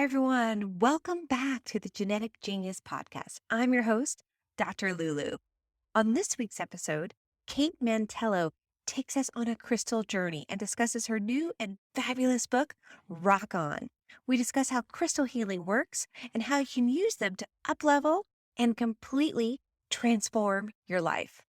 everyone. Welcome back to the Genetic Genius Podcast. I'm your host, Dr. Lulu. On this week's episode, Kate Mantello takes us on a crystal journey and discusses her new and fabulous book, Rock On. We discuss how crystal healing works and how you can use them to uplevel and completely transform your life.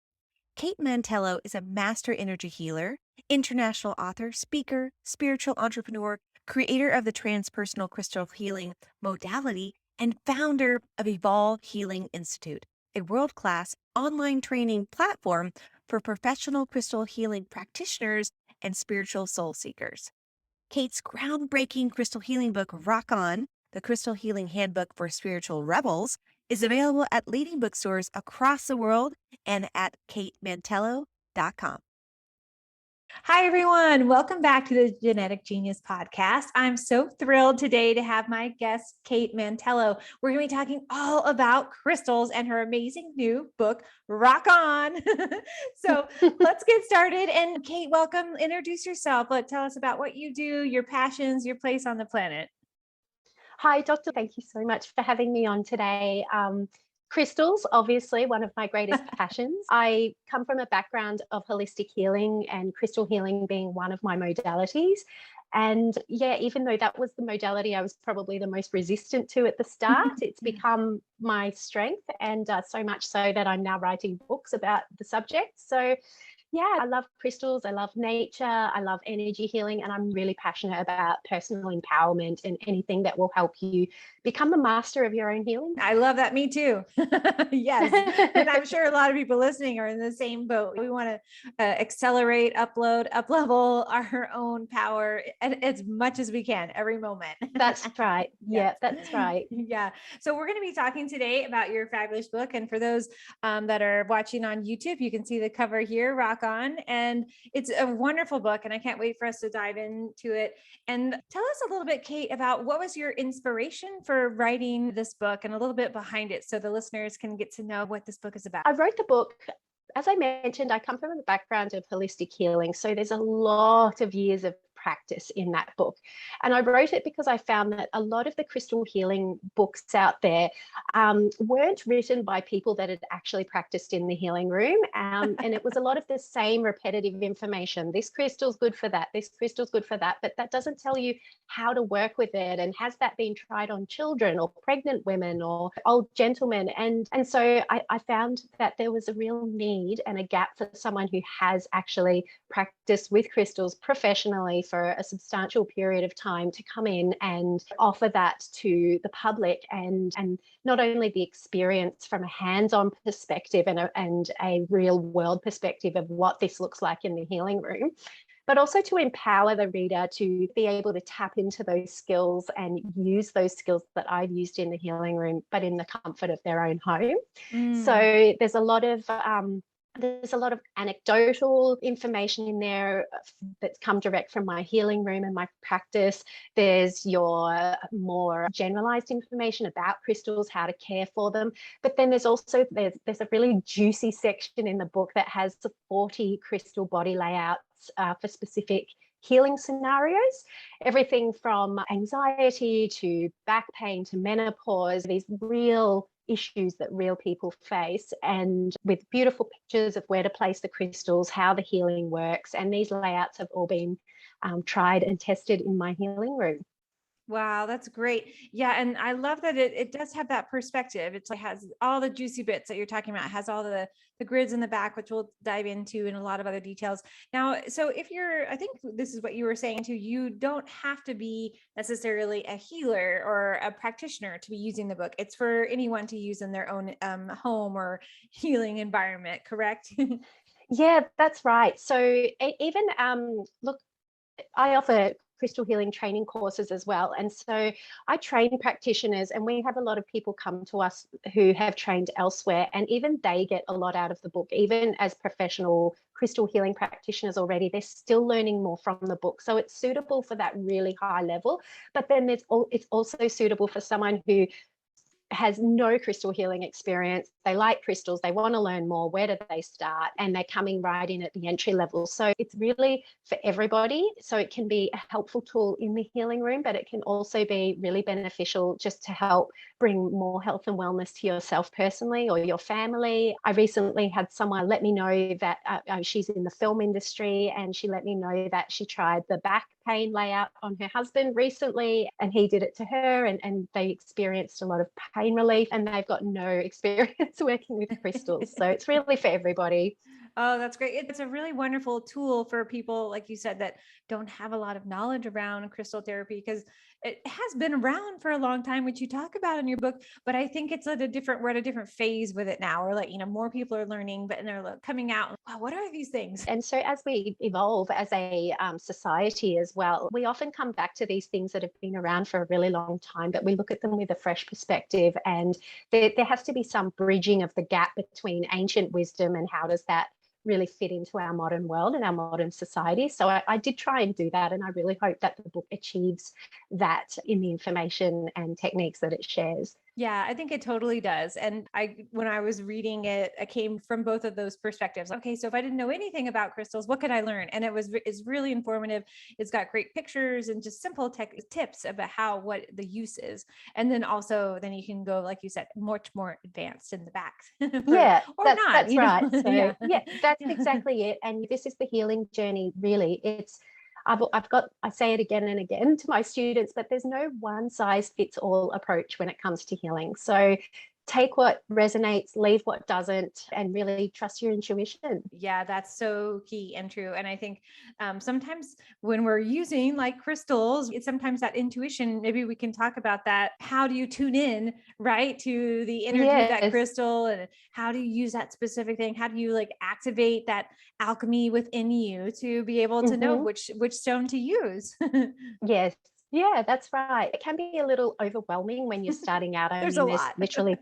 Kate Mantello is a master energy healer, international author, speaker, spiritual entrepreneur, creator of the transpersonal crystal healing modality, and founder of Evolve Healing Institute, a world-class online training platform for professional crystal healing practitioners and spiritual soul seekers. Kate's groundbreaking crystal healing book, Rock On, the Crystal Healing Handbook for Spiritual Rebels, is available at leading bookstores across the world and at katemantello.com. Hi, everyone. Welcome back to the Genetic Genius Podcast. I'm so thrilled today to have my guest, Kate Mantello. We're going to be talking all about crystals and her amazing new book, Rock On. So let's get started. And Kate, welcome. Introduce yourself. Tell us about what you do, your passions, your place on the planet. Hi, Doctor. Thank you so much for having me on today. Crystals, obviously, one of my greatest passions. I come from a background of holistic healing and crystal healing being one of my modalities. And yeah, even though that was the modality I was probably the most resistant to at the start, it's become my strength, and so much so that I'm now writing books about the subject. So yeah, I love crystals. I love nature. I love energy healing. And I'm really passionate about personal empowerment and anything that will help you become the master of your own healing. I love that. Me too. Yes. And I'm sure a lot of people listening are in the same boat. We want to accelerate, upload, up-level our own power as much as we can every moment. That's right. Yeah, that's right. Yeah. So we're going to be talking today about your fabulous book. And for those that are watching on YouTube, you can see the cover here, Rock On. And it's a wonderful book. And I can't wait for us to dive into it. And tell us a little bit, Kate, about what was your inspiration for writing this book and a little bit behind it so the listeners can get to know what this book is about. I wrote the book, as I mentioned, I come from a background of holistic healing. So there's a lot of years of practice in that book. And I wrote it because I found that a lot of the crystal healing books out there weren't written by people that had actually practiced in the healing room. And it was a lot of the same repetitive information. This crystal's good for that. This crystal's good for that. But that doesn't tell you how to work with it. And has that been tried on children or pregnant women or old gentlemen? And so I found that there was a real need and a gap for someone who has actually practiced with crystals professionally for a substantial period of time to come in and offer that to the public, and not only the experience from a hands-on perspective and a real world perspective of what this looks like in the healing room, but also to empower the reader to be able to tap into those skills and use those skills that I've used in the healing room, but in the comfort of their own home. So there's a lot of anecdotal information in there that's come direct from my healing room and my practice. There's your more generalized information about crystals, how to care for them. But then there's also there's a really juicy section in the book that has 40 crystal body layouts for specific healing scenarios, everything from anxiety to back pain to menopause, these real issues that real people face, and with beautiful pictures of where to place the crystals, how the healing works. And these layouts have all been tried and tested in my healing room. Wow, that's great. Yeah. And I love that it does have that perspective. It's like has all the juicy bits that you're talking about, it has all the grids in the back, which we'll dive into and a lot of other details. Now, so if I think this is what you were saying too, you don't have to be necessarily a healer or a practitioner to be using the book. It's for anyone to use in their own home or healing environment, correct? Yeah, that's right. So even look, I offer crystal healing training courses as well. And so I train practitioners, and we have a lot of people come to us who have trained elsewhere, and even they get a lot out of the book. Even as professional crystal healing practitioners already, they're still learning more from the book. So it's suitable for that really high level. But then it's also suitable for someone who has no crystal healing experience. They like crystals, they want to learn more. Where do they start? And they're coming right in at the entry level. So it's really for everybody. So it can be a helpful tool in the healing room, but it can also be really beneficial just to help bring more health and wellness to yourself personally or your family. I recently had someone let me know that she's in the film industry, and she let me know that she tried the back pain layout on her husband recently, and he did it to her, and they experienced a lot of pain relief, and they've got no experience working with crystals. So it's really for everybody. Oh, that's great. It's a really wonderful tool for people, like you said, that don't have a lot of knowledge around crystal therapy, because it has been around for a long time, which you talk about in your book. But I think it's we're at a different phase with it now. Or like, more people are learning, but and they're like coming out. Wow, what are these things? And so, as we evolve as a society as well, we often come back to these things that have been around for a really long time, but we look at them with a fresh perspective. And there has to be some bridging of the gap between ancient wisdom and how does that really fit into our modern world and our modern society. So I did try and do that. And I really hope that the book achieves that in the information and techniques that it shares. Yeah, I think it totally does. And when I was reading it, I came from both of those perspectives. Okay, so if I didn't know anything about crystals, what could I learn? And it's really informative. It's got great pictures and just simple tips about what the use is. And then also, then you can go, like you said, much more advanced in the back, Yeah, or that's not, that's right. Yeah. So yeah, that's exactly it. And this is the healing journey, really. I say it again and again to my students, but there's no one size fits all approach when it comes to healing. So take what resonates, leave what doesn't, and really trust your intuition. Yeah, that's so key and true. And I think sometimes when we're using like crystals, it's sometimes that intuition. Maybe we can talk about that. How do you tune in, right, to the energy of that Yes. crystal, and how do you use that specific thing? How do you like activate that alchemy within you to be able to know Hmm. which stone to use? Yes. Yeah, that's right. It can be a little overwhelming when you're starting out. I There's a mean, there's lot. literally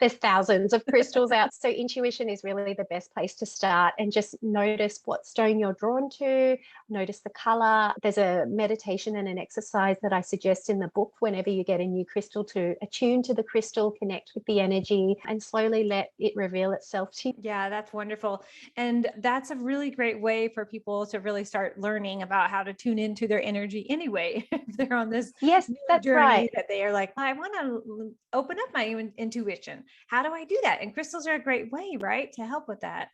there's thousands of crystals out. So intuition is really the best place to start, and just notice what stone you're drawn to, notice the color. There's a meditation and an exercise that I suggest in the book whenever you get a new crystal, to attune to the crystal, connect with the energy, and slowly let it reveal itself to you. Yeah, that's wonderful. And that's a really great way for people to really start learning about how to tune into their energy anyway. If they're on this Yes, new that's journey right. that they are like, I want to open up my intuition. How do I do that? And crystals are a great way, right, to help with that.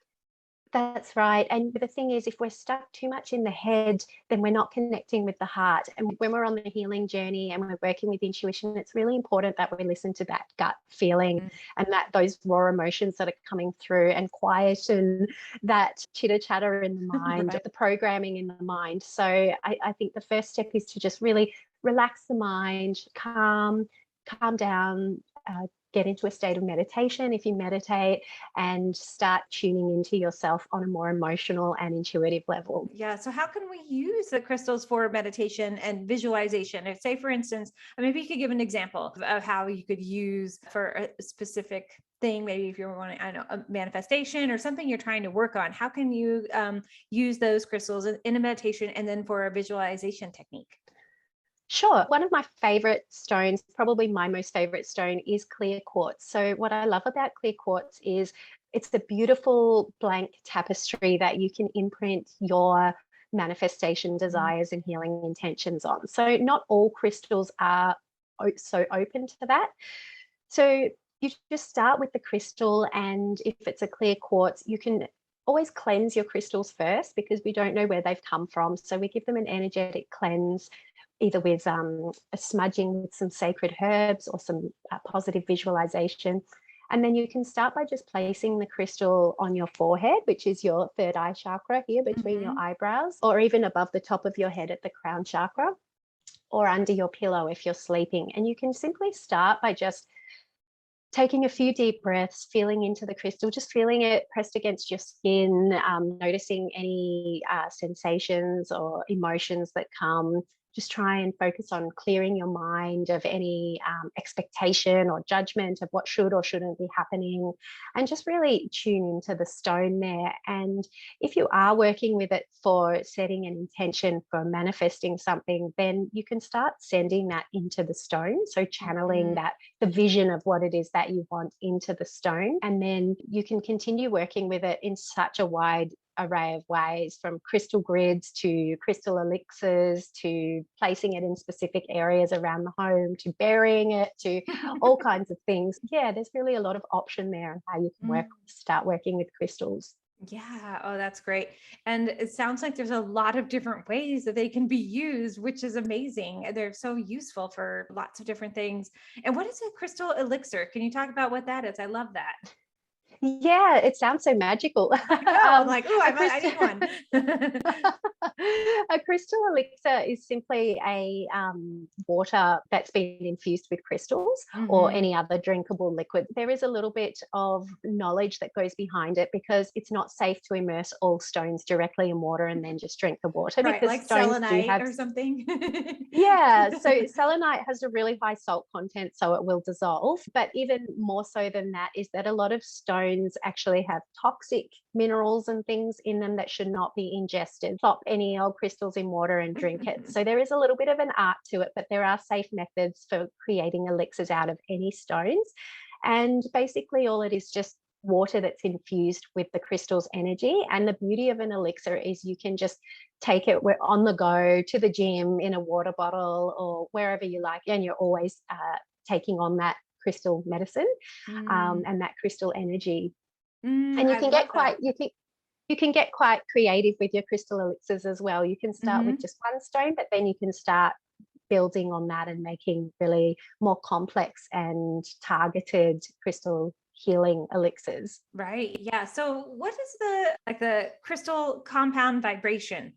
That's right. And the thing is, if we're stuck too much in the head, then we're not connecting with the heart. And when we're on the healing journey and we're working with intuition, it's really important that we listen to that gut feeling, Mm. and that those raw emotions that are coming through, and quieten that chitter chatter in the mind, Right. the programming in the mind. So I think the first step is to just really relax the mind, calm down, get into a state of meditation if you meditate, and start tuning into yourself on a more emotional and intuitive level. Yeah. So how can we use the crystals for meditation and visualization? If, say, for instance, maybe you could give an example of how you could use for a specific thing. Maybe if you're wanting, I don't know, a manifestation or something you're trying to work on, how can you use those crystals in a meditation and then for a visualization technique? Sure. One of my favorite stones, probably my most favorite stone, is clear quartz. So, what I love about clear quartz is it's the beautiful blank tapestry that you can imprint your manifestation Mm. desires and healing intentions on. So, not all crystals are so open to that. So, you just start with the crystal, and if it's a clear quartz, you can always cleanse your crystals first, because we don't know where they've come from. So, we give them an energetic cleanse, either with a smudging with some sacred herbs or some positive visualization. And then you can start by just placing the crystal on your forehead, which is your third eye chakra here between your Mhm. eyebrows, or even above the top of your head at the crown chakra, or under your pillow if you're sleeping. And you can simply start by just taking a few deep breaths, feeling into the crystal, just feeling it pressed against your skin, noticing any sensations or emotions that come. just try and focus on clearing your mind of any expectation or judgment of what should or shouldn't be happening, and just really tune into the stone there. And if you are working with it for setting an intention for manifesting something, then you can start sending that into the stone. So channeling that, the vision of what it is that you want into the stone. And then you can continue working with it in such a wide array of ways, from crystal grids to crystal elixirs to placing it in specific areas around the home to burying it to all kinds of things. Yeah, there's really a lot of option there on how you can start working with crystals. Yeah. Oh, that's great. And it sounds like there's a lot of different ways that they can be used, which is amazing. They're so useful for lots of different things. And what is a crystal elixir? Can you talk about what that is? I love that. Yeah, it sounds so magical. I know. I'm like, oh, I need one. A crystal elixir is simply a water that's been infused with crystals or any other drinkable liquid. There is a little bit of knowledge that goes behind it, because it's not safe to immerse all stones directly in water and then just drink the water. Right, because like stones selenite do have or something. Yeah, so selenite has a really high salt content, so it will dissolve. But even more so than that is that a lot of stones actually have toxic minerals and things in them that should not be ingested. Plop any old crystals in water and drink it. So there is a little bit of an art to it, but there are safe methods for creating elixirs out of any stones. And basically all it is just water that's infused with the crystal's energy. And the beauty of an elixir is you can just take it on the go, to the gym, in a water bottle, or wherever you like, and you're always taking on that crystal medicine and that crystal energy. And you can get quite you can get quite creative with your crystal elixirs as well. You can start with just one stone, but then you can start building on that and making really more complex and targeted crystal healing elixirs. Right. Yeah. So what is the crystal compound vibration,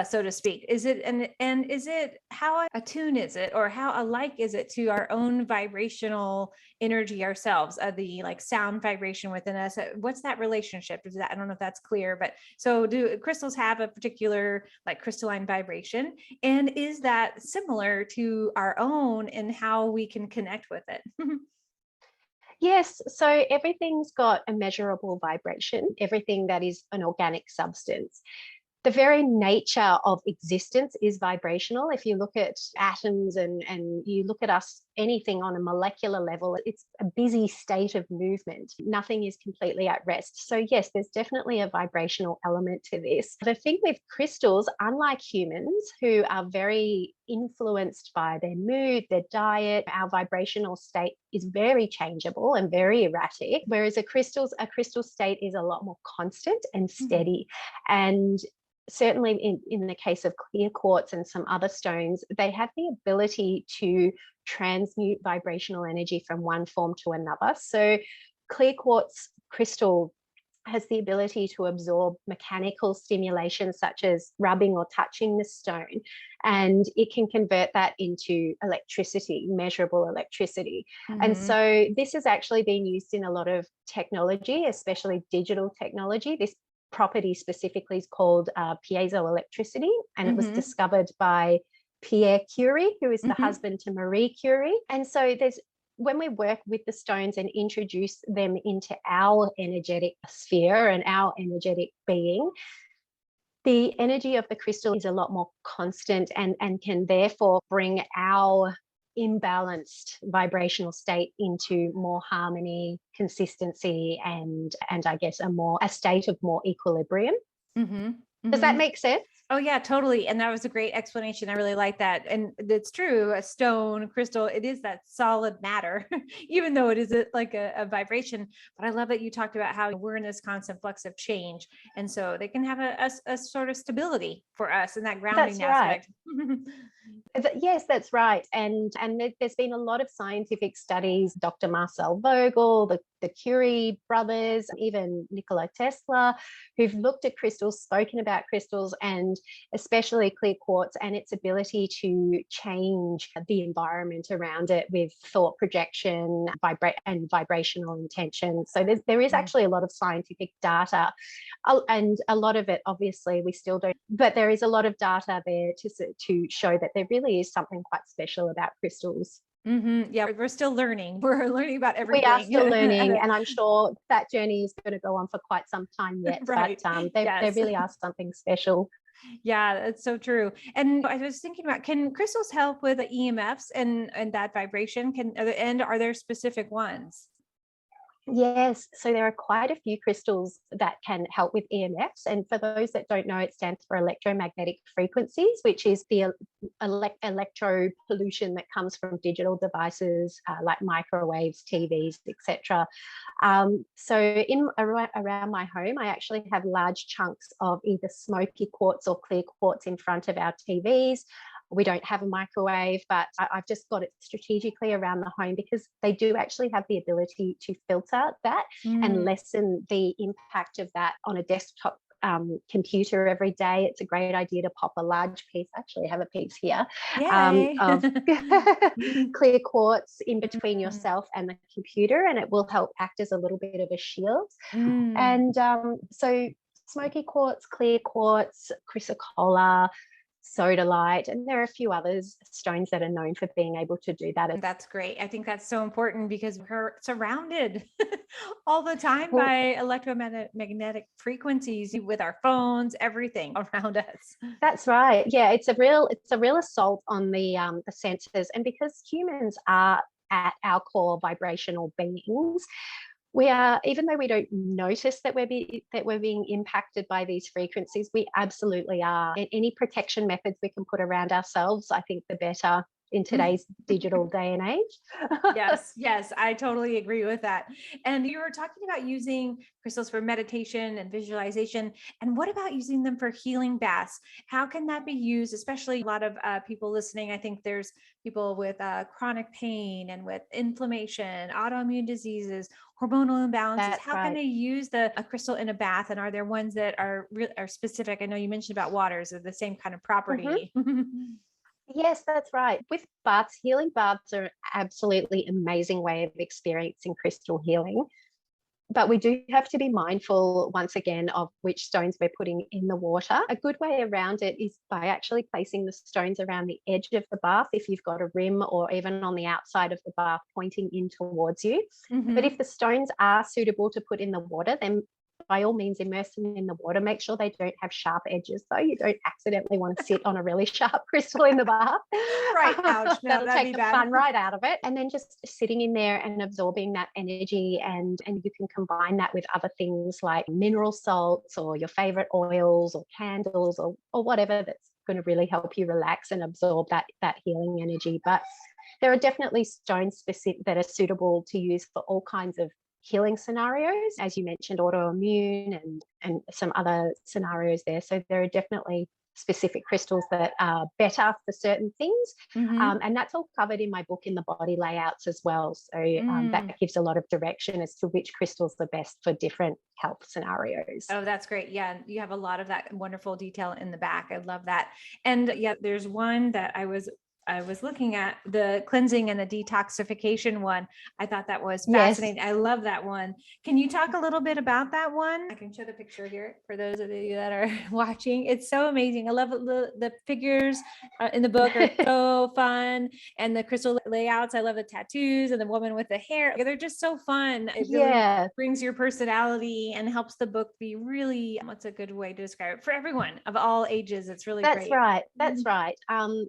so to speak? Is it, and is it, how attuned is it, or how alike is it to our own vibrational energy ourselves, the like sound vibration within us? What's that relationship? Is that, I don't know if that's clear, but so do crystals have a particular like crystalline vibration? And is that similar to our own and how we can connect with it? Yes, so everything's got a measurable vibration, everything that is an organic substance. The very nature of existence is vibrational. If you look at atoms and you look at us, anything on a molecular level, it's a busy state of movement. Nothing is completely at rest. So yes, there's definitely a vibrational element to this. The thing with crystals, unlike humans who are very influenced by their mood, their diet, our vibrational state is very changeable and very erratic, whereas a crystal state is a lot more constant and steady. And certainly in the case of clear quartz and some other stones, they have the ability to transmute vibrational energy from one form to another. So clear quartz crystal has the ability to absorb mechanical stimulation such as rubbing or touching the stone, and it can convert that into electricity, measurable electricity. And so this has actually been used in a lot of technology, especially digital technology. This property specifically is called piezoelectricity, and it was discovered by Pierre Curie, who is the husband to Marie Curie. And so when we work with the stones and introduce them into our energetic sphere and our energetic being, the energy of the crystal is a lot more constant and can therefore bring our imbalanced vibrational state into more harmony, consistency, and I guess a state of more equilibrium. Does that make sense? Oh yeah, totally. And that was a great explanation. I really like that. And it's true. A stone, crystal, it is that solid matter, even though it is like a vibration. But I love that you talked about how we're in this constant flux of change. And so they can have a sort of stability for us in that grounding aspect. Yes, that's right. And there's been a lot of scientific studies, Dr. Marcel Vogel, the Curie brothers, even Nikola Tesla, who've looked at crystals, spoken about crystals, and especially clear quartz and its ability to change the environment around it with thought projection, and vibrational intention. So there is actually a lot of scientific data, and a lot of it, obviously, we still don't, but there is a lot of data there to show that there really is something quite special about crystals. Yeah, we're still learning. We're learning about We are everything. still learning, and I'm sure that journey is going to go on for quite some time yet. Right. But they Yes. really are something special. Yeah, that's so true. And I was thinking about, can crystals help with the EMFs and that vibration? And are there specific ones? Yes, so there are quite a few crystals that can help with EMFs. And for those that don't know, it stands for electromagnetic frequencies, which is the electro pollution that comes from digital devices like microwaves, TVs, etc. So around my home, I actually have large chunks of either smoky quartz or clear quartz in front of our TVs. We don't have a microwave, but I've just got it strategically around the home because they do actually have the ability to filter that and lessen the impact of that on a desktop computer every day. It's a great idea to pop a large piece. Actually, I have a piece here of clear quartz in between yourself and the computer, and it will help act as a little bit of a shield. And so smoky quartz, clear quartz, chrysocolla, sodalite, and there are a few others stones that are known for being able to do that. That's great. I think that's so important because we're surrounded all the time by electromagnetic frequencies with our phones, everything around us. That's right. Yeah, it's a real assault on the senses, and because humans are at our core vibrational beings, we are, even though we don't notice that we're being impacted by these frequencies, we absolutely are. And any protection methods we can put around ourselves, I think the better in today's digital day and age. Yes, I totally agree with that. And you were talking about using crystals for meditation and visualization. And what about using them for healing baths? How can that be used? Especially a lot of people listening. I think there's people with chronic pain and with inflammation, autoimmune diseases, hormonal imbalances. That's How can they use a crystal in a bath? And are there ones that are specific? I know you mentioned about waters of the same kind of property. Yes, that's right. With baths, healing baths are an absolutely amazing way of experiencing crystal healing. But we do have to be mindful, once again, of which stones we're putting in the water. A good way around it is by actually placing the stones around the edge of the bath, if you've got a rim, or even on the outside of the bath pointing in towards you. But if the stones are suitable to put in the water, then by all means immerse them in the water. Make sure they don't have sharp edges, though. You don't accidentally want to sit on a really sharp crystal in the bath. Right. Ouch. No, That'll take the fun right out of it. And then just sitting in there and absorbing that energy, and you can combine that with other things like mineral salts or your favorite oils or candles or whatever that's going to really help you relax and absorb that healing energy. But there are definitely stones specific that are suitable to use for all kinds of healing scenarios, as you mentioned, autoimmune and some other scenarios there. So there are definitely specific crystals that are better for certain things. And that's all covered in my book in the body layouts as well. So that gives a lot of direction as to which crystals are best for different health scenarios. Oh, that's great. Yeah. You have a lot of that wonderful detail in the back. I love that. And yeah, there's one that I was looking at, the cleansing and the detoxification one. I thought that was fascinating. Yes. I love that one. Can you talk a little bit about that one? I can show the picture here for those of you that are watching. It's so amazing. I love it. The figures in the book are so fun, and the crystal layouts. I love the tattoos and the woman with the hair. They're just so fun. It really brings your personality and helps the book be really, what's a good way to describe it, for everyone of all ages. It's really great. That's right.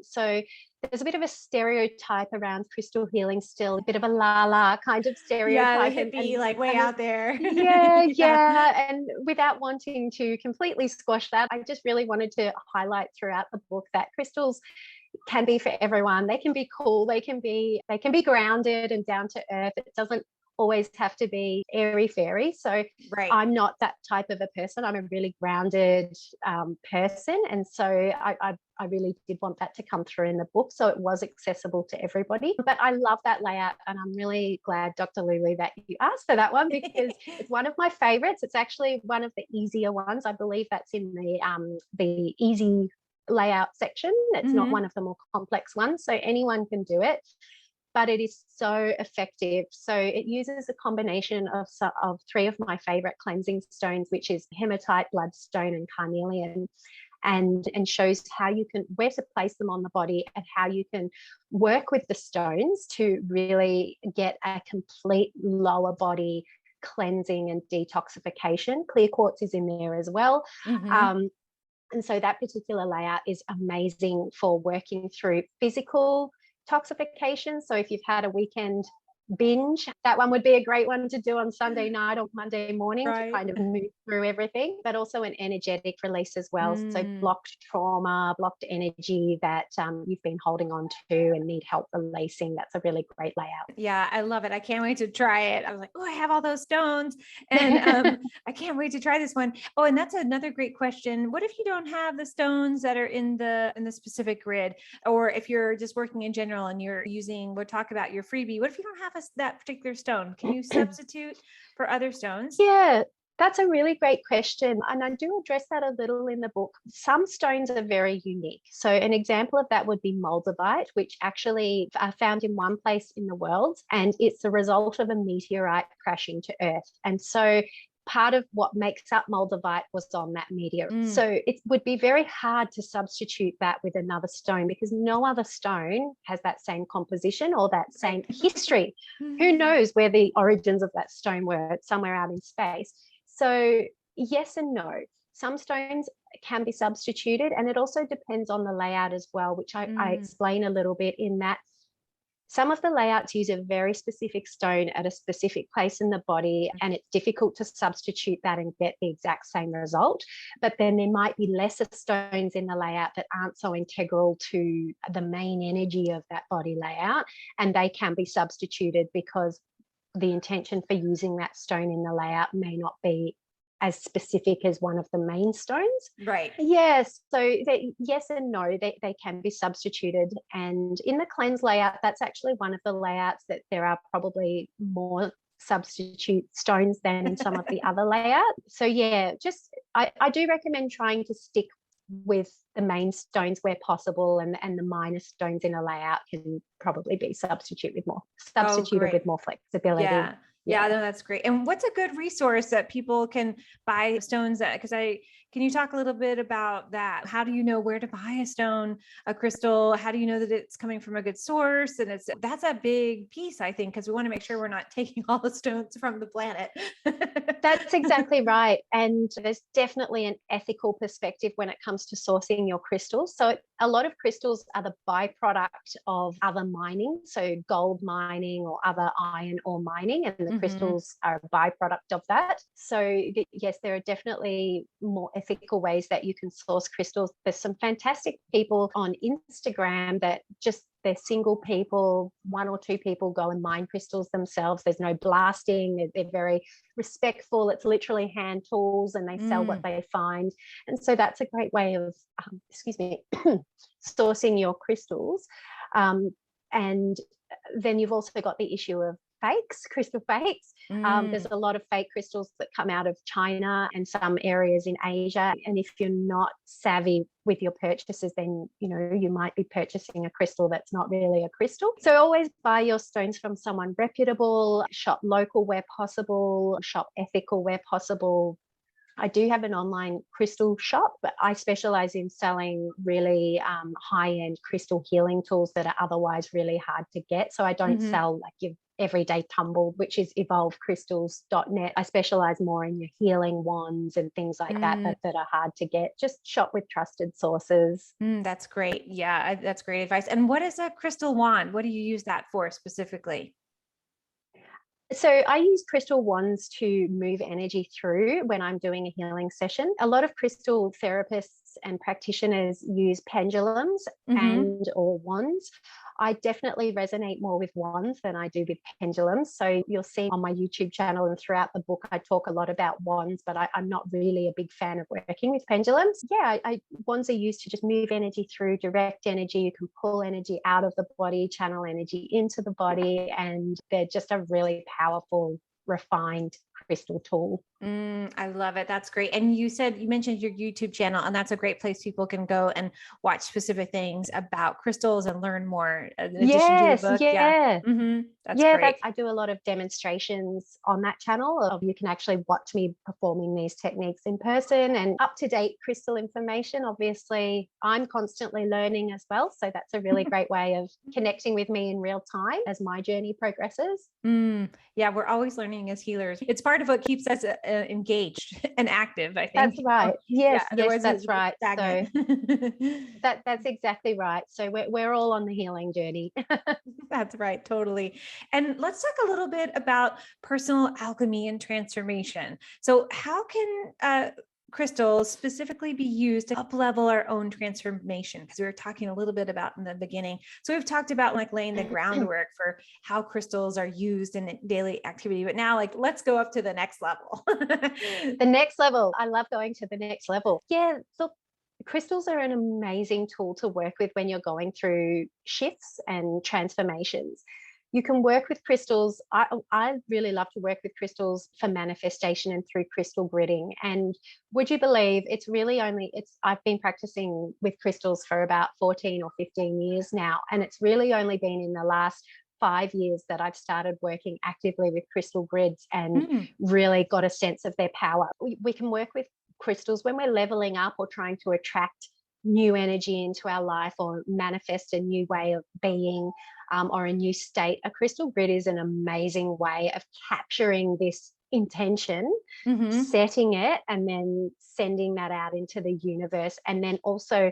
So there's a bit of a stereotype around crystal healing still, a bit of a la kind of stereotype. Yeah, the hippie, like way out there. Yeah. And without wanting to completely squash that, I just really wanted to highlight throughout the book that crystals can be for everyone. They can be cool. They can be grounded and down to earth. It doesn't always have to be airy fairy. So Right. I'm not that type of a person. I'm a really grounded person. And so I really did want that to come through in the book. So it was accessible to everybody. But I love that layout. And I'm really glad, Dr. Lulu, that you asked for that one because it's one of my favorites. It's actually one of the easier ones. I believe that's in the easy layout section. It's not one of the more complex ones. So anyone can do it. But it is so effective. So it uses a combination of three of my favorite cleansing stones, which is hematite, bloodstone, and carnelian, and shows how you can, where to place them on the body and how you can work with the stones to really get a complete lower body cleansing and detoxification. Clear quartz is in there as well. And so that particular layout is amazing for working through physical toxification. So if you've had a weekend binge, that one would be a great one to do on Sunday night or Monday morning to kind of move through everything, but also an energetic release as well. So blocked trauma, blocked energy that you've been holding on to and need help releasing. That's a really great layout. Yeah, I love it. I can't wait to try it. I was like, oh, I have all those stones and I can't wait to try this one. Oh, and that's another great question. What if you don't have the stones that are in the specific grid, or if you're just working in general and you're using, we'll talk about your freebie. What if you don't have that particular stone? Can you substitute for other stones? Yeah, that's a really great question. And I do address that a little in the book. Some stones are very unique. So an example of that would be moldavite, which actually are found in one place in the world. And it's the result of a meteorite crashing to Earth. And so part of what makes up moldavite was on that meteor. So it would be very hard to substitute that with another stone because no other stone has that same composition or that same history. Who knows where the origins of that stone were, somewhere out in space. So yes and no. Some stones can be substituted, and it also depends on the layout as well, which I explain a little bit in that some of the layouts use a very specific stone at a specific place in the body, and it's difficult to substitute that and get the exact same result. But then there might be lesser stones in the layout that aren't so integral to the main energy of that body layout, and they can be substituted because the intention for using that stone in the layout may not be as specific as one of the main stones. Right. Yes. So yes and no, they can be substituted. And in the cleanse layout, that's actually one of the layouts that there are probably more substitute stones than in some of the other layouts. So yeah, just I do recommend trying to stick with the main stones where possible, and the minor stones in a layout can probably be substituted with more flexibility. Yeah, no, that's great. And what's a good resource that people can buy stones at? Can you talk a little bit about that? How do you know where to buy a stone, a crystal? How do you know that it's coming from a good source? And that's a big piece, I think, because we want to make sure we're not taking all the stones from the planet. That's exactly right. And there's definitely an ethical perspective when it comes to sourcing your crystals. So a lot of crystals are the byproduct of other mining, so gold mining or other iron ore mining, and the crystals are a byproduct of that. So yes, there are definitely more ethical ways that you can source crystals. There's some fantastic people on Instagram that just, they're single people, one or two people go and mine crystals themselves. There's no blasting. They're very respectful. It's literally hand tools, and they sell what they find. And so that's a great way of, sourcing your crystals. And then you've also got the issue of crystal fakes. There's a lot of fake crystals that come out of China and some areas in Asia. And if you're not savvy with your purchases, then, you might be purchasing a crystal that's not really a crystal. So always buy your stones from someone reputable, shop local where possible, shop ethical where possible. I do have an online crystal shop, but I specialize in selling really high-end crystal healing tools that are otherwise really hard to get. So I don't sell like your everyday tumble, which is evolvecrystals.net. I specialize more in your healing wands and things like that are hard to get. Just shop with trusted sources. That's great. Yeah, that's great advice. And what is a crystal wand? What do you use that for specifically? So I use crystal wands to move energy through when I'm doing a healing session. A lot of crystal therapists therapists and practitioners use pendulums Mm-hmm. and or wands. I definitely resonate more with wands than I do with pendulums. So you'll see on my YouTube channel and throughout the book, I talk a lot about wands, but I'm not really a big fan of working with pendulums. Yeah, wands are used to just move energy through, direct energy. You can pull energy out of the body, channel energy into the body, and they're just a really powerful, refined crystal tool. I love it. That's great. And you mentioned your YouTube channel, and that's a great place people can go and watch specific things about crystals and learn more in addition to the Yes, book. Yeah. yeah. That's Yeah, great. I do a lot of demonstrations on that channel. You can actually watch me performing these techniques in person and up to date crystal information. Obviously, I'm constantly learning as well. So that's a really great way of connecting with me in real time as my journey progresses. Yeah, we're always learning as healers. It's part of what keeps us engaged and active, I That's think. right. Yeah, Yes, otherwise that's we get right. So stagnant. that's exactly right. So we're all on the healing journey. That's right, totally. And let's talk a little bit about personal alchemy and transformation. So, how can crystals specifically be used to up level our own transformation? Because we were talking a little bit about in the beginning. So, we've talked about like laying the groundwork for how crystals are used in daily activity. But now, like, let's go up to the next level. The next level. I love going to the next level. Yeah, look, crystals are an amazing tool to work with when you're going through shifts and transformations. You can work with crystals. I really love to work with crystals for manifestation and through crystal gridding. And would you believe I've been practicing with crystals for about 14 or 15 years now. And it's really only been in the last 5 years that I've started working actively with crystal grids and really got a sense of their power. We can work with crystals when we're leveling up or trying to attract new energy into our life or manifest a new way of being, or a new state. A crystal grid is an amazing way of capturing this intention, Mm-hmm. setting it, and then sending that out into the universe. And then also,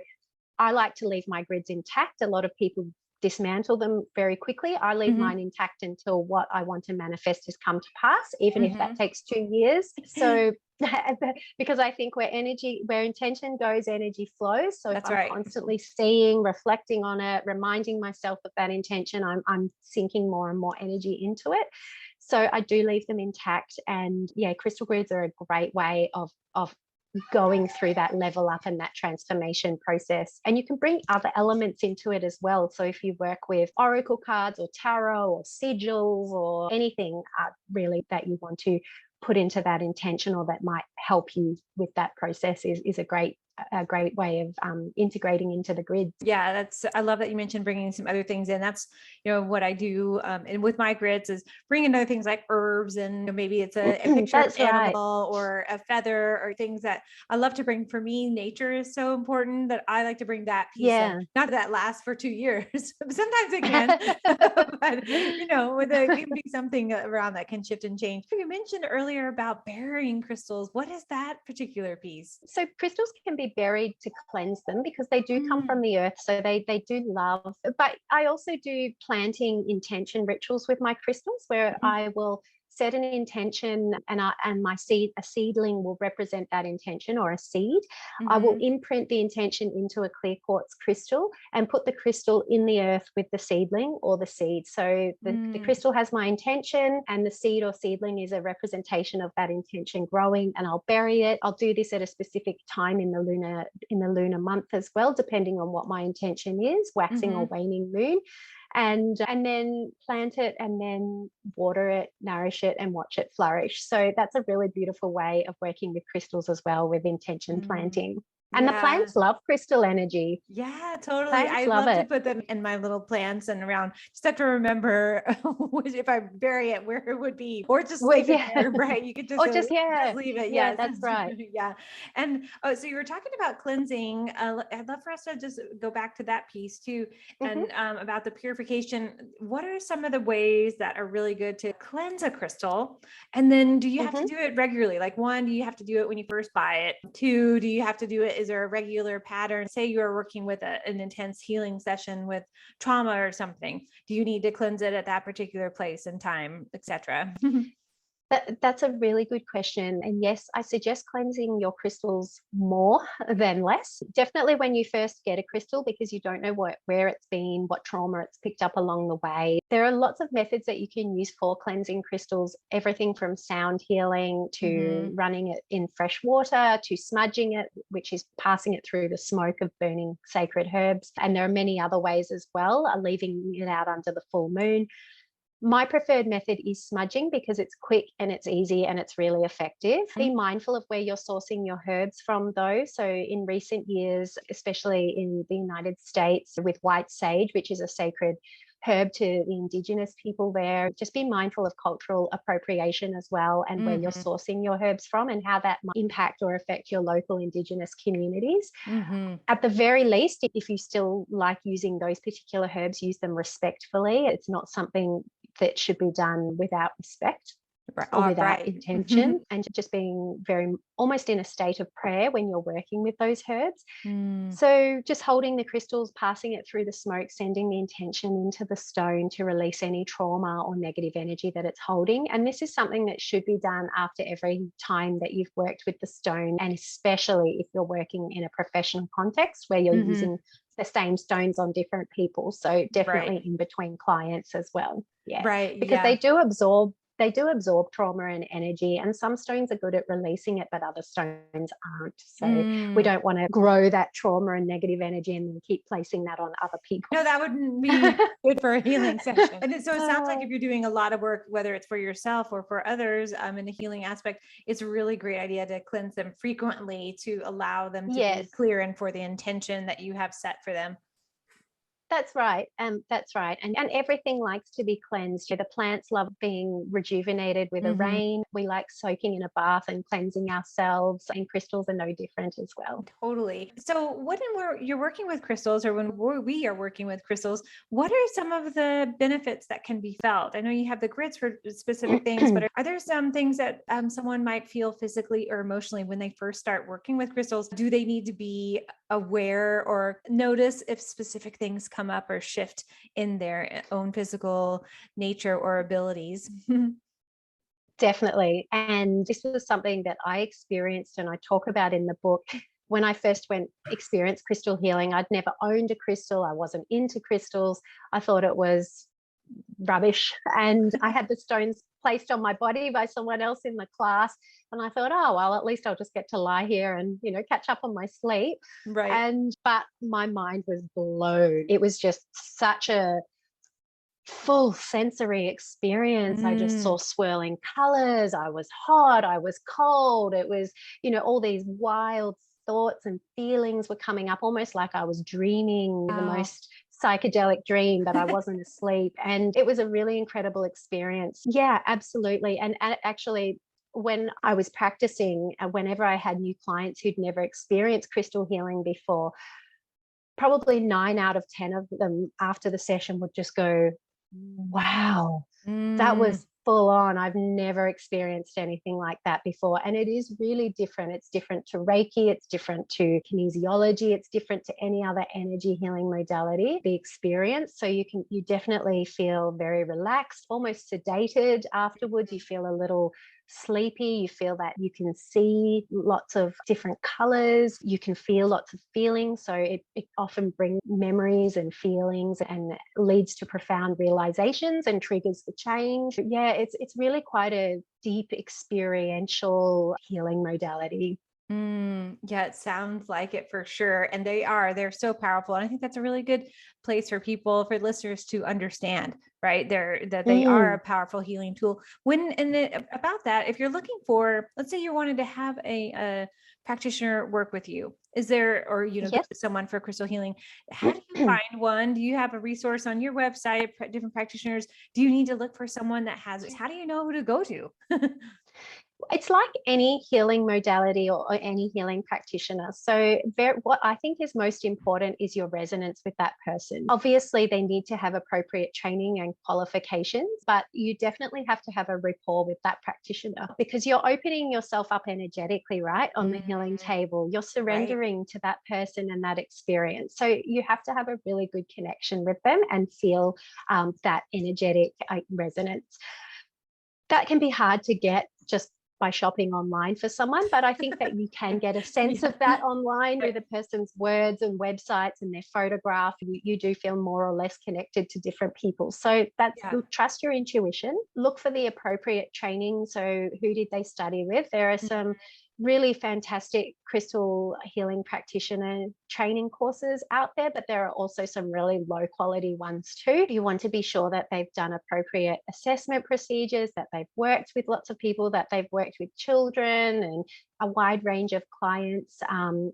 I like to leave my grids intact. A lot of people dismantle them very quickly. I leave Mm-hmm. mine intact until what I want to manifest has come to pass, even if that Mm-hmm. takes 2 years. So because I think where intention goes, energy flows. So if That's I'm right. constantly seeing, reflecting on it, reminding myself of that intention, I'm sinking more and more energy into it. So I do leave them intact. And yeah, crystal grids are a great way of going through that level up and that transformation process. And you can bring other elements into it as well. So if you work with oracle cards or tarot or sigils or anything really that you want to put into that intention or that might help you with that process is a great way of integrating into the grid. Yeah, I love that you mentioned bringing some other things in. That's, what I do. And with my grids is bring in other things like herbs and maybe it's a picture of That's an right. animal or a feather or things that I love to bring. For me, nature is so important that I like to bring that piece in. Yeah. Not that lasts for 2 years. Sometimes it can, but it can be something around that can shift and change. You mentioned earlier about burying crystals. What is that particular piece? So crystals can be buried to cleanse them because they do come from the earth. So they do love, but I also do planting intention rituals with my crystals where Mhm. I will set an intention and a seedling will represent that intention or a seed. I will Mhm. imprint the intention into a clear quartz crystal and put the crystal in the earth with the seedling or the seed. So the Mm. crystal has my intention and the seed or seedling is a representation of that intention growing, and I'll bury it. I'll do this at a specific time in the lunar month as well, depending on what my intention is, waxing or Mhm. waning moon, and then plant it and then water it, nourish it, and watch it flourish. So that's a really beautiful way of working with crystals as well, with intention Mm. planting. And the Yeah. plants love crystal energy. Yeah, totally. Plants I love love to it. put them in my little plants and around. Just have to remember if I bury it where it would be, or just Well, leave it yeah. there, right? You could just Or just, just yeah, leave it. yeah, Yes, that's right. yeah. And oh, so you were talking about cleansing. I'd love for us to just go back to that piece too, Hmm. and about the purification. What are some of the ways that are really good to cleanse a crystal? And then, do you have to Hmm. do it regularly? Like, one, do you have to do it when you first buy it? Two, do you have to do it? Is there a regular pattern? Say you are working with an intense healing session with trauma or something. Do you need to cleanse it at that particular place and time, etc.? That's a really good question. And yes, I suggest cleansing your crystals more than less. Definitely when you first get a crystal, because you don't know where it's been, what trauma it's picked up along the way. There are lots of methods that you can use for cleansing crystals, everything from sound healing to running it in fresh water to smudging it, which is passing it through the smoke of burning sacred herbs. And there are many other ways as well, leaving it out under the full moon. My preferred method is smudging because it's quick and it's easy and it's really effective. Be mindful of where you're sourcing your herbs from, though. So, in recent years, especially in the United States, with white sage, which is a sacred herb to the Indigenous people there, just be mindful of cultural appropriation as well, and where you're sourcing your herbs from and how that might impact or affect your local Indigenous communities. At the very least, if you still like using those particular herbs, use them respectfully. It's not something that should be done without respect or without intention, and just being very almost in a state of prayer when you're working with those herbs. So just holding the crystals, passing it through the smoke, sending the intention into the stone to release any trauma or negative energy that it's holding. And this is something that should be done after every time that you've worked with the stone, and especially if you're working in a professional context where you're using the same stones on different people. So definitely in between clients as well. Yeah. Because they do absorb trauma and energy, and some stones are good at releasing it, but other stones aren't. So we don't want to grow that trauma and negative energy and then keep placing that on other people. No, that wouldn't be good for a healing session. And so it sounds like if you're doing a lot of work, whether it's for yourself or for others in the healing aspect, it's a really great idea to cleanse them frequently to allow them to be clear and for the intention that you have set for them. That's right. That's right. And everything likes to be cleansed. The plants love being rejuvenated with a rain. We like soaking in a bath and cleansing ourselves, and crystals are no different as well. Totally. So when you're working with crystals, or when we are working with crystals, what are some of the benefits that can be felt? I know you have the grits for specific things, but are there some things that someone might feel physically or emotionally when they first start working with crystals? Do they need to be aware or notice if specific things come up or shift in their own physical nature or abilities? Definitely. And this was something that I experienced and I talk about in the book. When I first experienced crystal healing, I'd never owned a crystal. I wasn't into crystals. I thought it was rubbish. And I had the stones placed on my body by someone else in the class. And I thought, oh, well, at least I'll just get to lie here and, catch up on my sleep. Right. But my mind was blown. It was just such a full sensory experience. I just saw swirling colors. I was hot. I was cold. It was, all these wild thoughts and feelings were coming up, almost like I was dreaming the most psychedelic dream, but I wasn't asleep. And it was a really incredible experience. Yeah, absolutely. And actually, when I was practicing, whenever I had new clients who'd never experienced crystal healing before, probably 9 out of 10 of them after the session would just go, wow, that was full on. I've never experienced anything like that before. And it is really different. It's different to Reiki. It's different to kinesiology. It's different to any other energy healing modality, the experience. So you definitely feel very relaxed, almost sedated afterwards. You feel a little sleepy. You feel that you can see lots of different colors. You can feel lots of feelings. So it often brings memories and feelings and leads to profound realizations and triggers the change. Yeah, it's really quite a deep experiential healing modality. Yeah, it sounds like it for sure. And they're so powerful. And I think that's a really good place for listeners to understand, right? They are a powerful healing tool. About that, if you're looking for, let's say you wanted to have a practitioner work with you, is there, or, someone for crystal healing, how do you find one? Do you have a resource on your website, different practitioners? Do you need to look for someone that has, how do you know who to go to? It's like any healing modality or any healing practitioner. So what I think is most important is your resonance with that person. Obviously, they need to have appropriate training and qualifications, but you definitely have to have a rapport with that practitioner because you're opening yourself up energetically, right? On the healing table, you're surrendering to that person and that experience. So you have to have a really good connection with them and feel that energetic resonance. That can be hard to get just by shopping online for someone, but I think that you can get a sense Yeah. of that online through the person's words and websites and their photograph. You do feel more or less connected to different people. So that's Yeah. trust your intuition, look for the appropriate training. So who did they study with? There are some really fantastic crystal healing practitioner training courses out there, but there are also some really low quality ones too. You want to be sure that they've done appropriate assessment procedures, that they've worked with lots of people, that they've worked with children and a wide range of clients,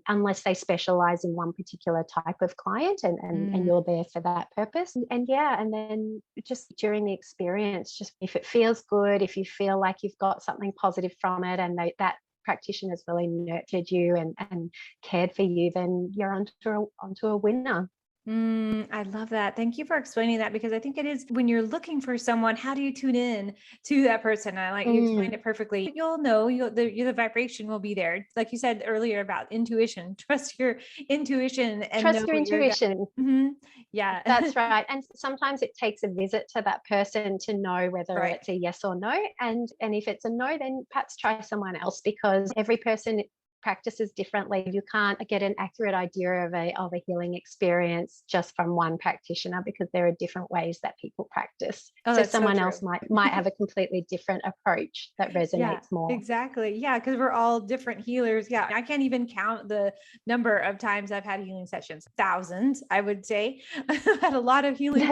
unless they specialize in one particular type of client, and you're there for that purpose. And yeah, and then just during the experience, just if it feels good, if you feel like you've got something positive from it, and that practitioners really nurtured you and cared for you, then you're onto a winner. I love that. Thank you for explaining that, because I think it is, when you're looking for someone, how do you tune in to that person? I like you explained it perfectly. You'll know the vibration will be there. Like you said earlier about intuition, trust your intuition and know Trust your what you're. intuition. Yeah. That's right. And sometimes it takes a visit to that person to know whether Right. it's a yes or no. And if it's a no, then perhaps try someone else, because every person practices differently. You can't get an accurate idea of a healing experience just from one practitioner, because there are different ways that people practice. Oh, So that's so someone true. else might have a completely different approach that Yeah, resonates more. exactly. Yeah, because we're all different healers. Yeah, I can't even count the number of times I've had healing sessions. Thousands, I would say. I've had a lot of healing,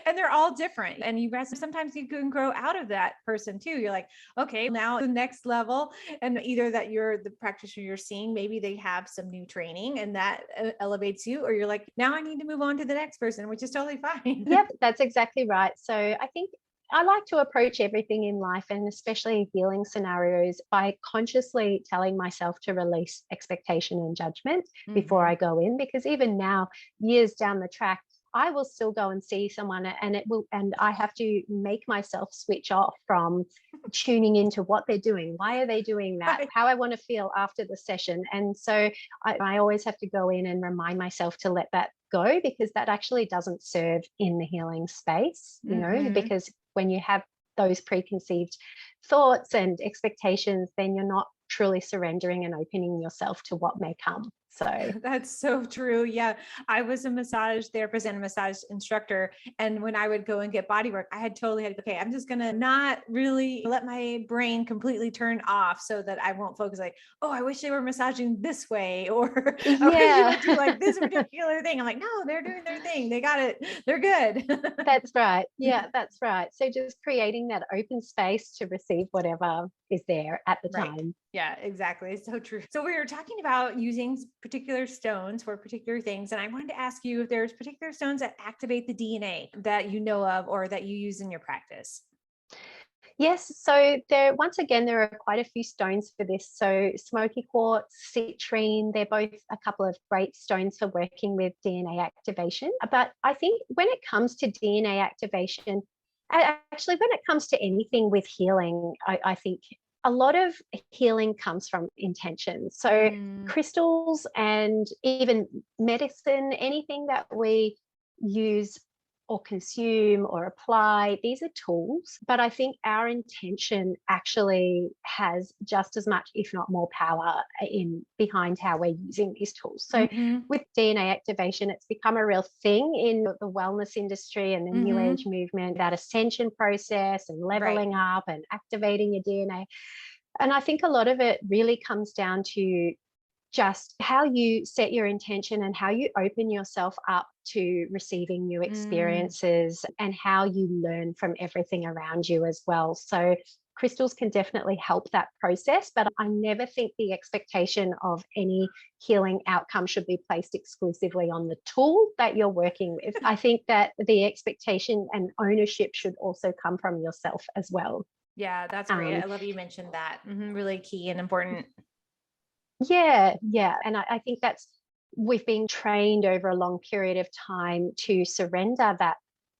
and they're all different. And sometimes you can grow out of that person too. You're like, okay, now the next level, and either that you're the practitioner you're seeing, maybe they have some new training and that elevates you, or you're like, now I need to move on to the next person, which is totally fine. Yep, that's exactly right. So I think I like to approach everything in life, and especially healing scenarios, by consciously telling myself to release expectation and judgment before I go in. Because even now, years down the track, I will still go and see someone, and I have to make myself switch off from tuning into what they're doing. Why are they doing that? Right. How I want to feel after the session. And so I always have to go in and remind myself to let that go, because that actually doesn't serve in the healing space, because when you have those preconceived thoughts and expectations, then you're not truly surrendering and opening yourself to what may come. So that's so true. Yeah. I was a massage therapist and a massage instructor. And when I would go and get body work, I had totally had, okay, I'm just going to not really let my brain completely turn off so that I won't focus like, oh, I wish they were massaging this way, or I wish you would do like this particular thing. I'm like, no, they're doing their thing. They got it. They're good. That's right. Yeah, that's right. So just creating that open space to receive whatever is there at the Right. time. Yeah, exactly. It's so true. So we were talking about using particular stones for particular things. And I wanted to ask you if there's particular stones that activate the DNA that you know of or that you use in your practice. Yes, so once again, there are quite a few stones for this. So smoky quartz, citrine, they're both a couple of great stones for working with DNA activation. But I think when it comes to DNA activation, actually, when it comes to anything with healing, I think a lot of healing comes from intention. So crystals and even medicine, anything that we use or consume or apply, these are tools, but I think our intention actually has just as much, if not more, power in behind how we're using these tools. So with DNA activation, it's become a real thing in the wellness industry and the new age movement, that ascension process and leveling up and activating your DNA. And I think a lot of it really comes down to just how you set your intention and how you open yourself up to receiving new experiences and how you learn from everything around you as well. So crystals can definitely help that process, but I never think the expectation of any healing outcome should be placed exclusively on the tool that you're working with. I think that the expectation and ownership should also come from yourself as well. Yeah, that's great. I love you mentioned that. Really key and important. Yeah. And I think we've been trained over a long period of time to surrender that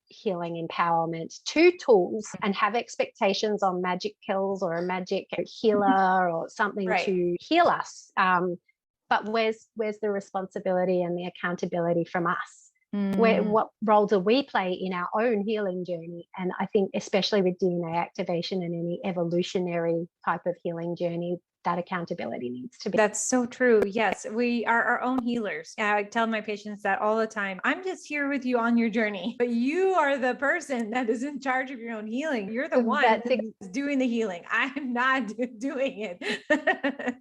healing empowerment to tools and have expectations on magic pills or a magic healer or something to heal us. But where's the responsibility and the accountability from us? What role do we play in our own healing journey? And I think especially with DNA activation and any evolutionary type of healing journey, that accountability needs to be. That's so true. Yes, we are our own healers. I tell my patients that all the time. I'm just here with you on your journey, but you are the person that is in charge of your own healing. You're the one who's doing the healing. I'm not doing it.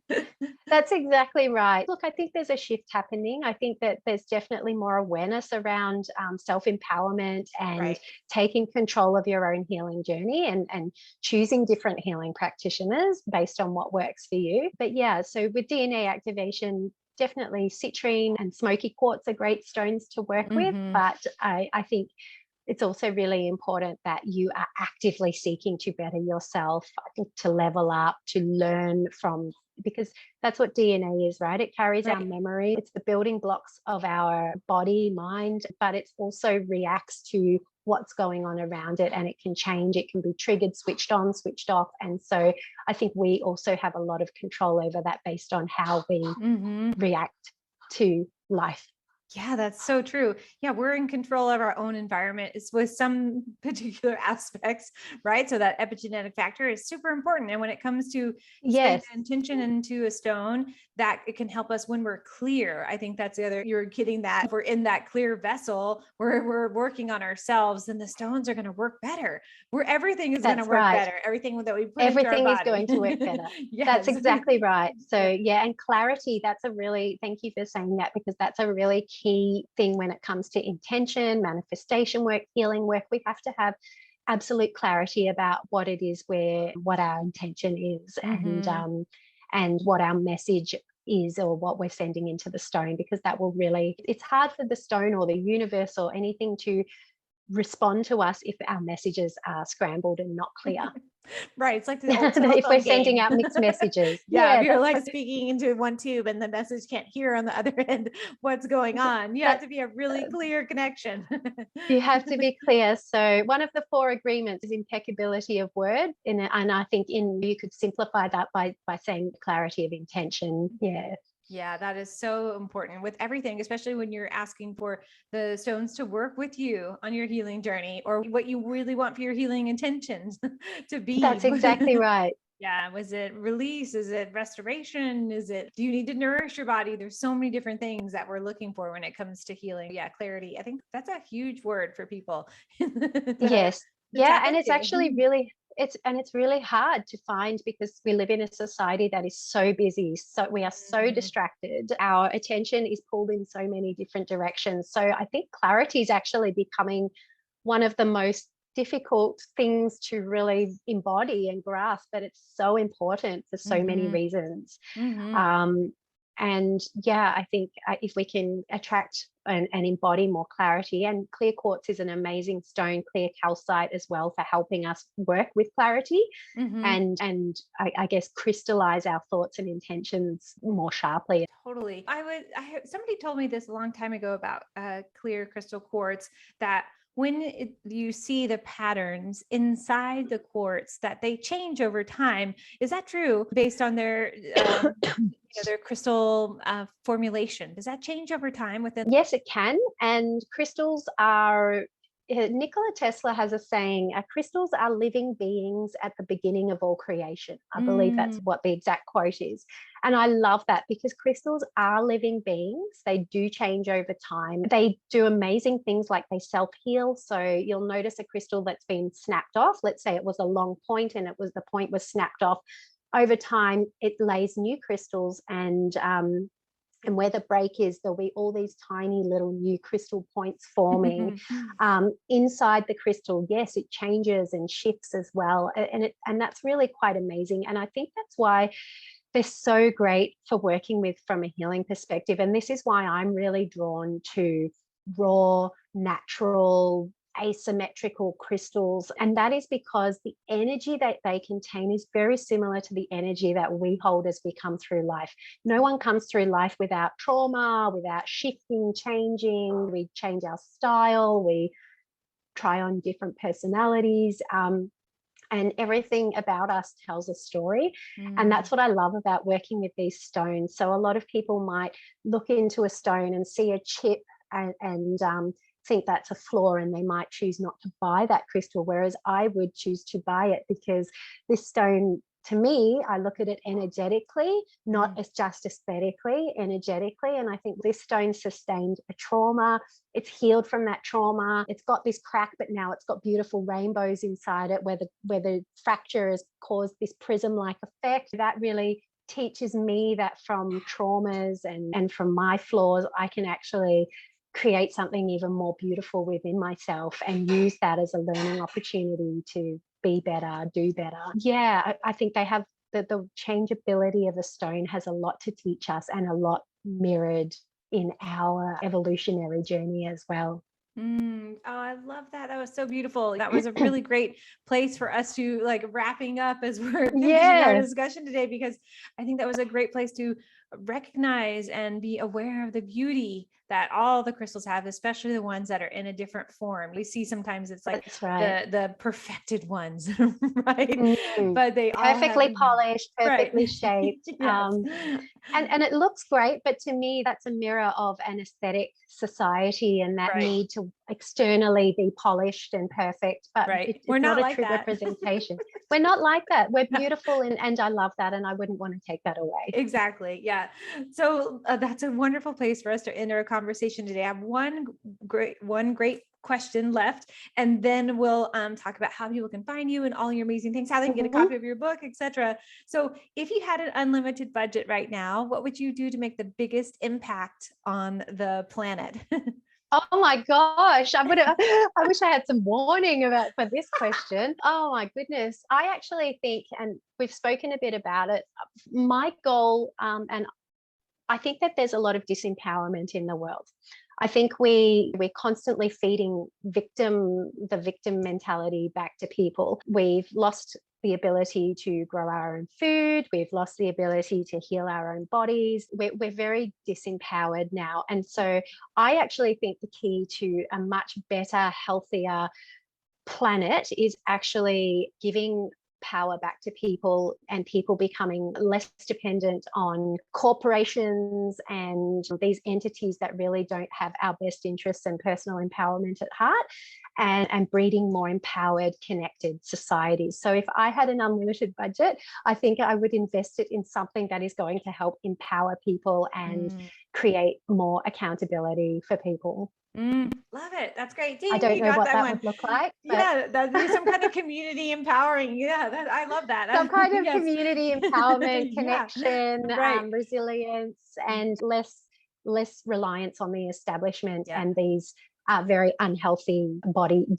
That's exactly right. Look, I think there's a shift happening. I think that there's definitely more awareness around self-empowerment and taking control of your own healing journey and choosing different healing practitioners based on what works for you. But yeah, so with DNA activation, definitely citrine and smoky quartz are great stones to work with. But I think it's also really important that you are actively seeking to better yourself, to level up, to learn from, because that's what DNA is, right? It carries our memory. It's the building blocks of our body, mind, but it also reacts to what's going on around it, and it can change. It can be triggered, switched on, switched off. And so I think we also have a lot of control over that based on how we react to life. Yeah, that's so true. Yeah, we're in control of our own environment. It's with some particular aspects, right? So that epigenetic factor is super important. And when it comes to setting intention into a stone, that it can help us when we're clear. I think that's the other, you're getting that. If we're in that clear vessel where we're working on ourselves, then the stones are going to work better. Where everything is going to work better. Everything that we put into our body. Everything is going to work better. That's exactly right. So yeah, and clarity, that's a really, thank you for saying that, because that's a really key thing when it comes to intention, manifestation work, healing work. We have to have absolute clarity about what it is, what our intention is, and what our message is, or what we're sending into the stone, because that will really, it's hard for the stone or the universe or anything to respond to us if our messages are scrambled and not clear. Right. It's like the old if we're sending out mixed messages. If you're like speaking into one tube and the message can't hear on the other end what's going on. You have to be a really clear connection. You have to be clear. So one of the 4 agreements is impeccability of word. And I think you could simplify that by saying clarity of intention. Yeah. Yeah, that is so important with everything, especially when you're asking for the stones to work with you on your healing journey, or what you really want for your healing intentions to be. That's exactly right. Yeah. Was it release? Is it restoration? Do you need to nourish your body? There's so many different things that we're looking for when it comes to healing. Yeah. Clarity. I think that's a huge word for people. Yes. Yeah. And it's actually really, it's really hard to find, because we live in a society that is so busy. So we are so distracted. Our attention is pulled in so many different directions. So I think clarity is actually becoming one of the most difficult things to really embody and grasp, but it's so important for so many reasons. And yeah, I think if we can attract and embody more clarity, and clear quartz is an amazing stone, clear calcite as well, for helping us work with clarity and I guess crystallize our thoughts and intentions more sharply. Totally. Somebody told me this a long time ago about clear crystal quartz, that when you see the patterns inside the quartz, that they change over time. Is that true, based on their their crystal formulation? Does that change over time within? Yes, it can. And crystals are, Nikola Tesla has a saying, crystals are living beings at the beginning of all creation. I believe that's what the exact quote is. And I love that, because crystals are living beings. They do change over time. They do amazing things, like they self-heal. So you'll notice a crystal that's been snapped off. Let's say it was a long point and the point was snapped off. Over time, it lays new crystals, and where the break is, there'll be all these tiny little new crystal points forming inside the crystal. Yes, it changes and shifts as well, and that's really quite amazing. And I think that's why they're so great for working with from a healing perspective. And this is why I'm really drawn to raw, natural, asymmetrical crystals. And that is because the energy that they contain is very similar to the energy that we hold as we come through life. No one comes through life without trauma, without shifting, changing. We change our style, we try on different personalities. And everything about us tells a story. And that's what I love about working with these stones. So a lot of people might look into a stone and see a chip and think that's a flaw, and they might choose not to buy that crystal, whereas I would choose to buy it because this stone, to me, I look at it energetically, not as just aesthetically, energetically. And I think this stone sustained a trauma. It's healed from that trauma. It's got this crack, but now it's got beautiful rainbows inside it where the fracture has caused this prism-like effect. That really teaches me that from traumas and from my flaws, I can actually create something even more beautiful within myself and use that as a learning opportunity to be better, do better. Yeah, I think they have the changeability of a stone has a lot to teach us, and a lot mirrored in our evolutionary journey as well. Oh, I love that. That was so beautiful. That was a really great place for us to like wrapping up as we're finishing our discussion today, because I think that was a great place to recognize and be aware of the beauty that all the crystals have, especially the ones that are in a different form. We see sometimes it's like the perfected ones, right? But they perfectly all have, polished, perfectly shaped. Yes. And it looks great, but to me, that's a mirror of an aesthetic society and that need to externally be polished and perfect. But it's we're not not a like true that. representation. We're not like that. We're beautiful, and I love that, and I wouldn't want to take that away. Exactly. Yeah. So that's a wonderful place for us to end our conversation today. I have one great question left, and then we'll talk about how people can find you and all your amazing things, how they can get a copy of your book, etc. So if you had an unlimited budget right now, what would you do to make the biggest impact on the planet? Oh my gosh, I wish I had some warning for this question. Oh my goodness. I actually think, and we've spoken a bit about it, my goal, and I think that there's a lot of disempowerment in the world. I think we're constantly feeding the victim mentality back to people. We've lost the ability to grow our own food. We've lost the ability to heal our own bodies. We're very disempowered now. And so I actually think the key to a much better, healthier planet is actually giving power back to people, and people becoming less dependent on corporations and these entities that really don't have our best interests and personal empowerment at heart, and breeding more empowered, connected societies. So if I had an unlimited budget, I think I would invest it in something that is going to help empower people and create more accountability for people. Love it. That's great. Ding, I don't know got what that that one. would look like. Yeah, that'd be some kind of community empowering. Yeah, I love that. Some kind of community empowerment, connection, resilience, and less reliance on the establishment and these very unhealthy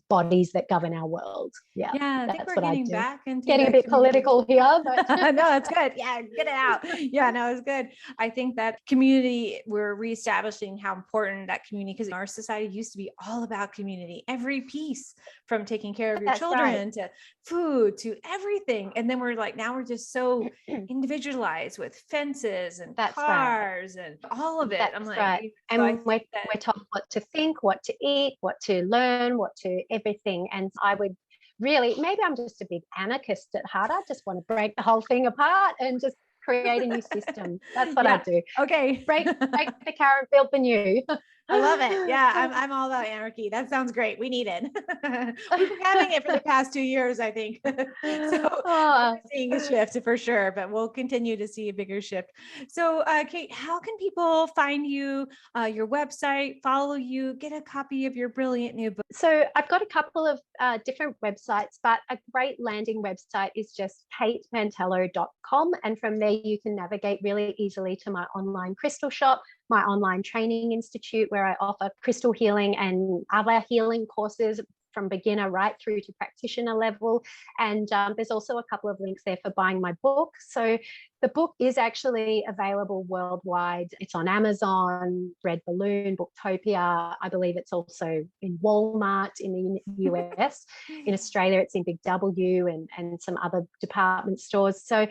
bodies that govern our world. Yeah, I think we're getting back into a bit political here, but no, that's good. Yeah, get it out. Yeah, no, it's good. I think that community, we're reestablishing how important that community, because our society used to be all about community, every piece from taking care of your children to food to everything. And then now we're just so individualized with fences and cars and all of it. That's right. And we're told what to think, what to eat, what to learn, what to everything. And I would really, maybe I'm just a big anarchist at heart. I just want to break the whole thing apart and just create a new system. That's what I do. Okay. Break the current, build the new. I love it. Yeah, I'm all about anarchy. That sounds great. We need it. We've been having it for the past 2 years, I think. So we're seeing a shift for sure, but we'll continue to see a bigger shift. So Kate, how can people find you, your website, follow you, get a copy of your brilliant new book? So I've got a couple of different websites, but a great landing website is just katemantello.com. And from there, you can navigate really easily to my online crystal shop, my online training institute, where I offer crystal healing and other healing courses from beginner right through to practitioner level. And there's also a couple of links there for buying my book. So the book is actually available worldwide. It's on Amazon, Red Balloon, Booktopia. I believe it's also in Walmart in the US. In Australia, it's in Big W and some other department stores. So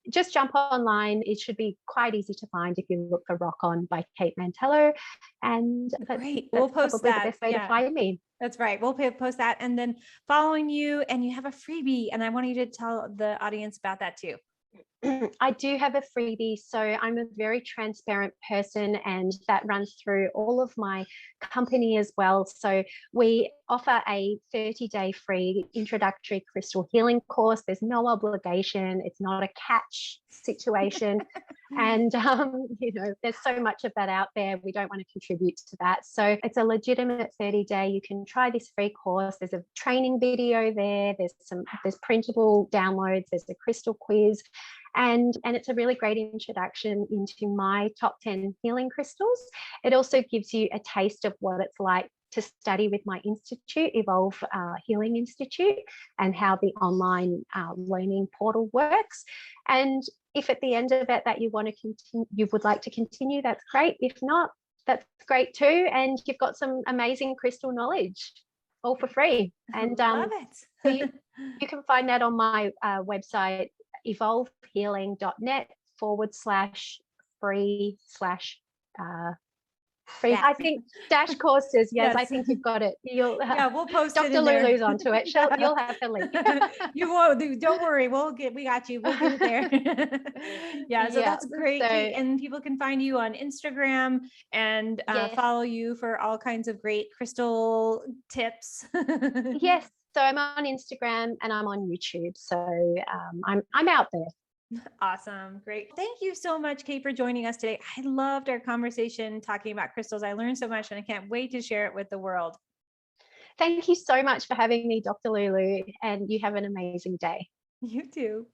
just jump online. It should be quite easy to find if you look for ROCKON by Kate Mantello. And great. We'll post that. The best way to find me. That's right. We'll post that, and then following you, and you have a freebie, and I want you to tell the audience about that too. I do have a freebie. So I'm a very transparent person, and that runs through all of my company as well. So we offer a 30-day free introductory crystal healing course. There's no obligation. It's not a catch situation. And, there's so much of that out there. We don't want to contribute to that. So it's a legitimate 30-day. You can try this free course. There's a training video there. There's printable downloads. There's a crystal quiz. And it's a really great introduction into my top 10 healing crystals. It also gives you a taste of what it's like to study with my institute, Evolve Healing Institute, and how the online learning portal works. And if at the end of it that you want to continue, you would like to continue, that's great. If not, that's great too. And you've got some amazing crystal knowledge all for free. And love it. So you can find that on my website, evolvehealing.net/free/free. I think dash courses. Yes, I think you've got it. We'll post it Dr. in there. Lulu's onto it. You'll have the link. You won't. Don't worry. We got you. We'll get it there. So that's great. Kate. And people can find you on Instagram and follow you for all kinds of great crystal tips. Yes. So I'm on Instagram and I'm on YouTube. So I'm out there. Awesome. Great. Thank you so much, Kate, for joining us today. I loved our conversation talking about crystals. I learned so much and I can't wait to share it with the world. Thank you so much for having me, Dr. Lulu, and you have an amazing day. You too.